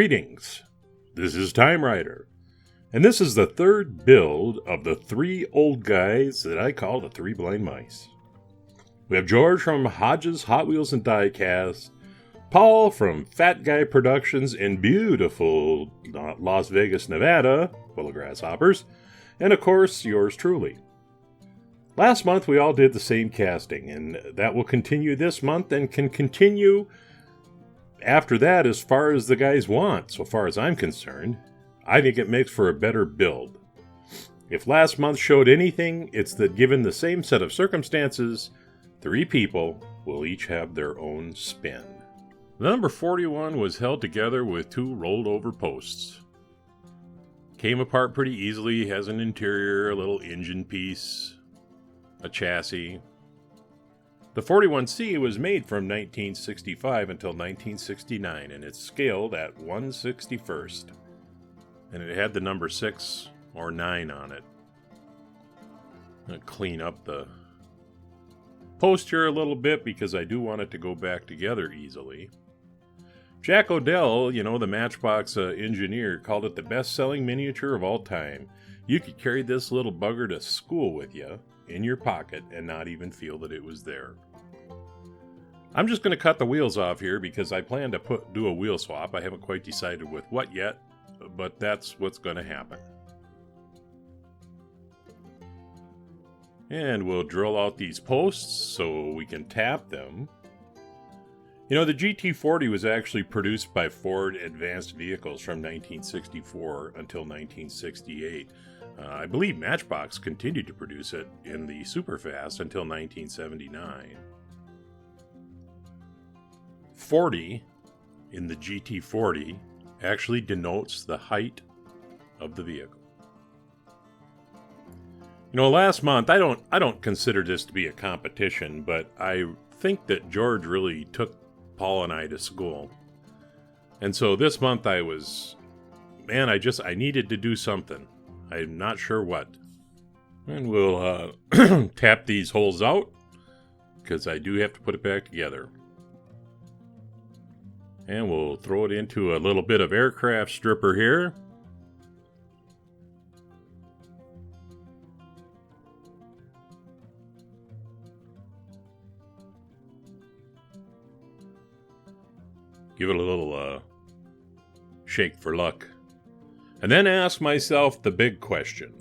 Greetings, this is TimeRider, and this is the third build of the three old guys that I call the Three Blind Mice. We have George from Hodges Hot Wheels and Diecast, Paul from Fat Guy Productions in beautiful Las Vegas, Nevada, full of grasshoppers, and of course yours truly. Last month we all did the same casting, and that will continue this month and can continue after that as far as the guys want, so far as I'm concerned. I think it makes for a better build. If last month showed anything, it's that given the same set of circumstances, three people will each have their own spin. The number 41 was held together with two rolled over posts. Came apart pretty easily, has an interior, a little engine piece, a chassis. The 41C was made from 1965 until 1969, and it's scaled at 1/61st. And it had the number 6 or 9 on it. I'm going to clean up the post here a little bit because I do want it to go back together easily. Jack Odell, the Matchbox engineer, called it the best-selling miniature of all time. You could carry this little bugger to school with you in your pocket and not even feel that it was there. I'm just going to cut the wheels off here because I plan to do a wheel swap. I haven't quite decided with what yet, but that's what's going to happen. And we'll drill out these posts so we can tap them. The GT40 was actually produced by Ford Advanced Vehicles from 1964 until 1968. I believe Matchbox continued to produce it in the Superfast until 1979. 40 in the GT40 actually denotes the height of the vehicle. Last month, I don't consider this to be a competition, but I think that George really took Paul and I to school. And so this month I needed to do something. I'm not sure what. And we'll tap these holes out because I do have to put it back together. And we'll throw it into a little bit of aircraft stripper here. Give it a little shake for luck. And then ask myself the big question.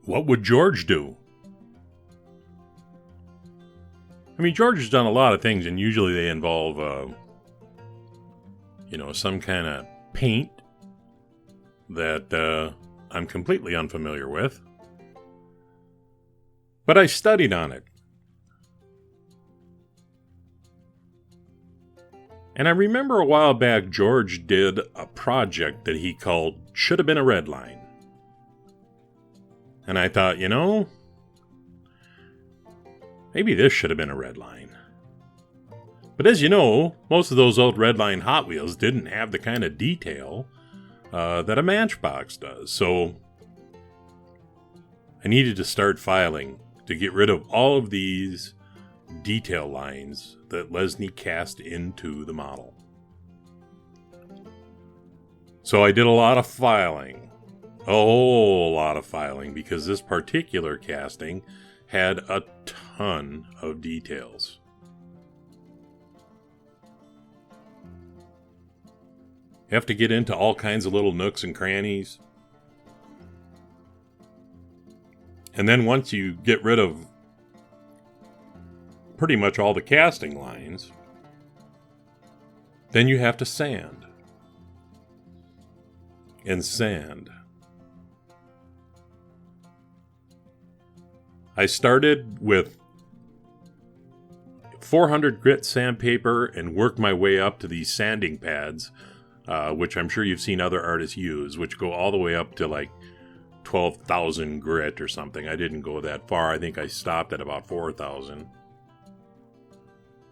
What would George do? George has done a lot of things, and usually they involve, some kind of paint that I'm completely unfamiliar with. But I studied on it. And I remember a while back, George did a project that he called Should Have Been a Red Line. And I thought, maybe this should have been a red line. But as you know, most of those old red line Hot Wheels didn't have the kind of detail that a Matchbox does. So I needed to start filing to get rid of all of these detail lines that Lesney cast into the model. So I did a lot of filing. A whole lot of filing, because this particular casting had a ton of details. You have to get into all kinds of little nooks and crannies. And then once you get rid of pretty much all the casting lines, then you have to sand. And sand. I started with 400 grit sandpaper and worked my way up to these sanding pads, which I'm sure you've seen other artists use, which go all the way up to like 12,000 grit or something. I didn't go that far. I think I stopped at about 4,000.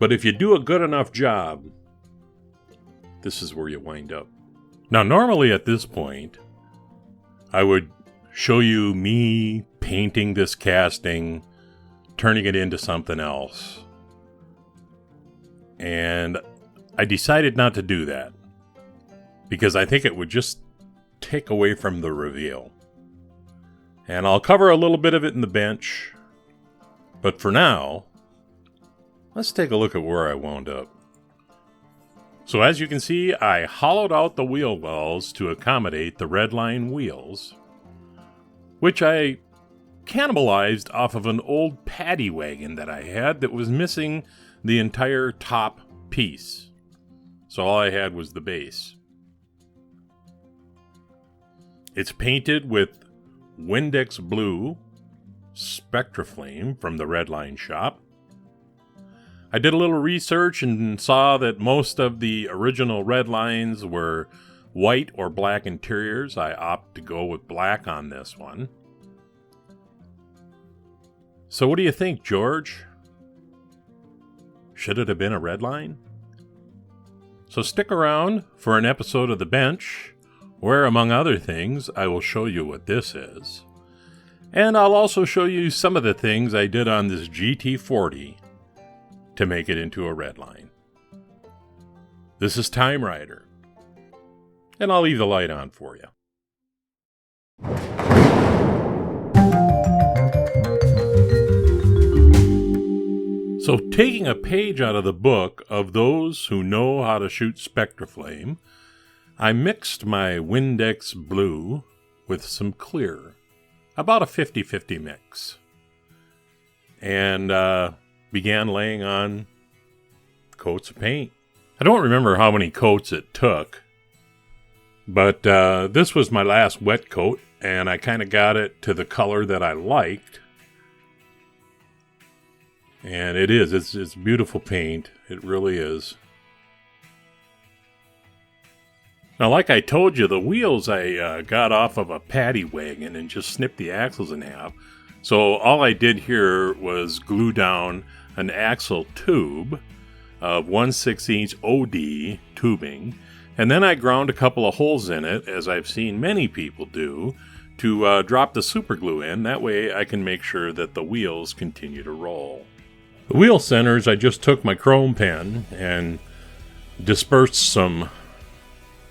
But if you do a good enough job, this is where you wind up. Now, normally at this point, I would show you me painting this casting, turning it into something else. And I decided not to do that because I think it would just take away from the reveal. And I'll cover a little bit of it in the bench, but for now, let's take a look at where I wound up. So as you can see, I hollowed out the wheel wells to accommodate the Redline wheels, which I cannibalized off of an old paddy wagon that I had that was missing the entire top piece. So all I had was the base. It's painted with Windex Blue Spectra Flame from the Redline shop. I did a little research and saw that most of the original Redlines were white or black interiors. I opted to go with black on this one. So what do you think, George? Should it have been a Redline? So stick around for an episode of The Bench, where, among other things, I will show you what this is. And I'll also show you some of the things I did on this GT40 to make it into a Redline. This is TimeRider, and I'll leave the light on for you. So, taking a page out of the book of those who know how to shoot Spectra Flame, I mixed my Windex Blue with some clear, about a 50-50 mix, and began laying on coats of paint. I don't remember how many coats it took, but this was my last wet coat, and I kind of got it to the color that I liked. And it's beautiful paint. It really is. Now, like I told you, the wheels I got off of a paddy wagon and just snipped the axles in half. So all I did here was glue down an axle tube of 1/16" OD tubing. And then I ground a couple of holes in it, as I've seen many people do, to drop the super glue in. That way I can make sure that the wheels continue to roll. The wheel centers, I just took my chrome pen and dispersed some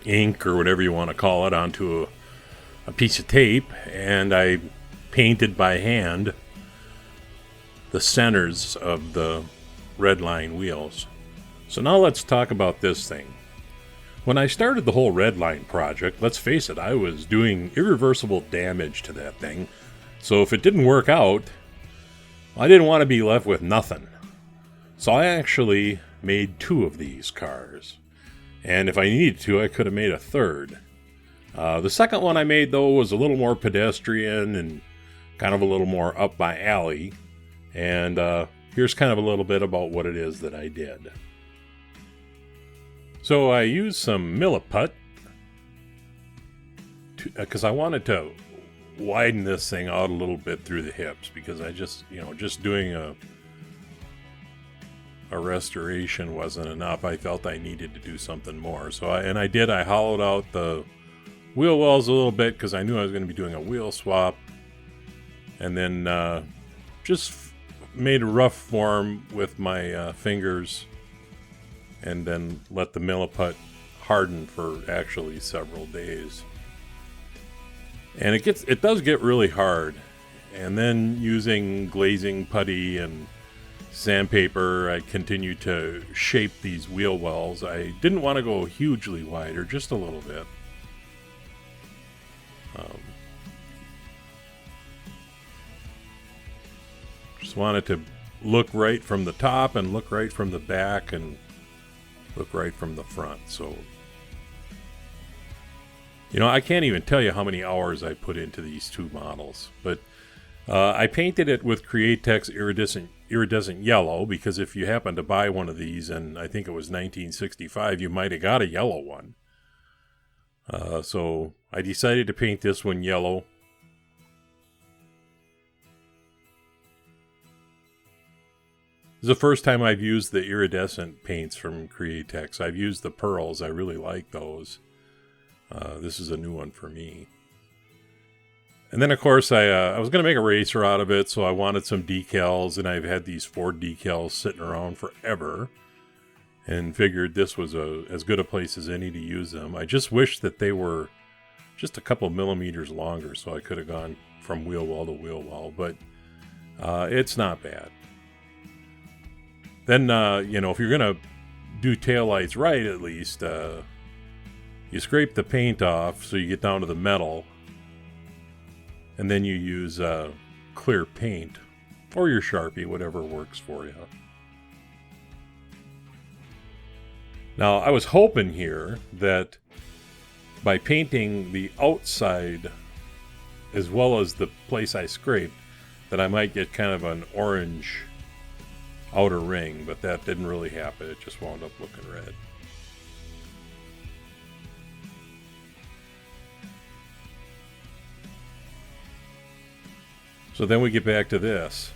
ink or whatever you want to call it onto a piece of tape, and I painted by hand the centers of the Redline wheels. So now let's talk about this thing. When I started the whole Redline project, let's face it, I was doing irreversible damage to that thing. So if it didn't work out, I didn't want to be left with nothing. So I actually made 2 of these cars. And if I needed to, I could have made a third. The second one I made, though, was a little more pedestrian and kind of a little more up my alley. And here's kind of a little bit about what it is that I did. So I used some milliput because I wanted to widen this thing out a little bit through the hips, because I just doing a restoration wasn't enough. I felt I needed to do something more. So I hollowed out the wheel wells a little bit because I knew I was going to be doing a wheel swap, and then just made a rough form with my fingers, and then let the milliput harden for actually several days. And it does get really hard. And then using glazing putty and sandpaper, I continue to shape these wheel wells. I didn't want to go hugely wider, just a little bit. Just wanted to look right from the top and look right from the back and look right from the front. So, I can't even tell you how many hours I put into these 2 models. But I painted it with Createx iridescent yellow, because if you happen to buy one of these, and I think it was 1965, you might have got a yellow one. So I decided to paint this one yellow. This is the first time I've used the iridescent paints from Createx. I've used the pearls. I really like those. This is a new one for me. And then, of course, I was going to make a racer out of it, so I wanted some decals, and I've had these Ford decals sitting around forever. and figured this was as good a place as any to use them. I just wish that they were just a couple millimeters longer, so I could have gone from wheel well to wheel well, but it's not bad. Then, if you're going to do taillights right, at least, you scrape the paint off so you get down to the metal, and then you use clear paint, or your Sharpie, whatever works for you. Now, I was hoping here that by painting the outside as well as the place I scraped, that I might get kind of an orange outer ring, but that didn't really happen. It just wound up looking red. So then we get back to this.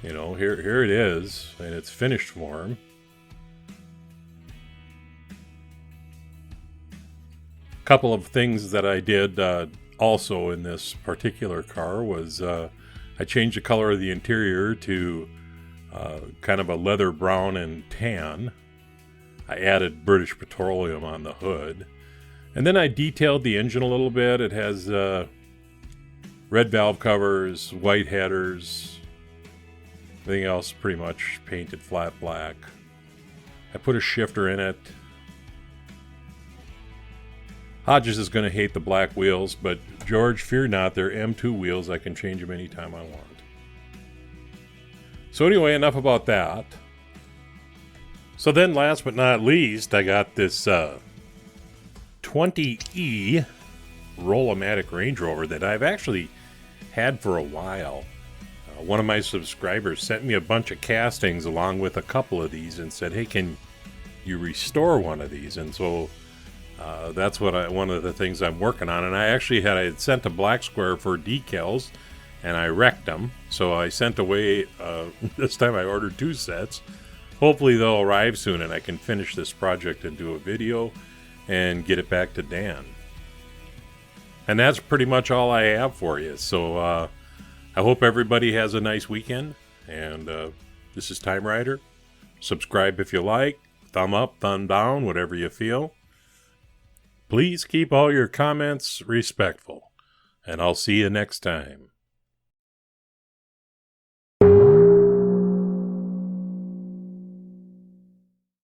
Here it is in its finished form. Couple of things that I did also in this particular car was I changed the color of the interior to kind of a leather brown and tan. I added British Petroleum on the hood, and then I detailed the engine a little bit. It has red valve covers, white headers, everything else pretty much painted flat black. I put a shifter in it. Hodges is going to hate the black wheels, but George, fear not, they're M2 wheels. I can change them anytime I want. So anyway, enough about that. So then, last but not least, I got this 20E Roll-O-Matic Range Rover that I've actually had for a while. One of my subscribers sent me a bunch of castings along with a couple of these and said, hey, can you restore one of these? And so that's one of the things I'm working on. And I had sent a black square for decals, and I wrecked them. So I sent away, this time I ordered 2 sets. Hopefully they'll arrive soon and I can finish this project and do a video and get it back to Dan. And that's pretty much all I have for you. So I hope everybody has a nice weekend. And this is TimeRider. Subscribe if you like. Thumb up, thumb down, whatever you feel. Please keep all your comments respectful, and I'll see you next time.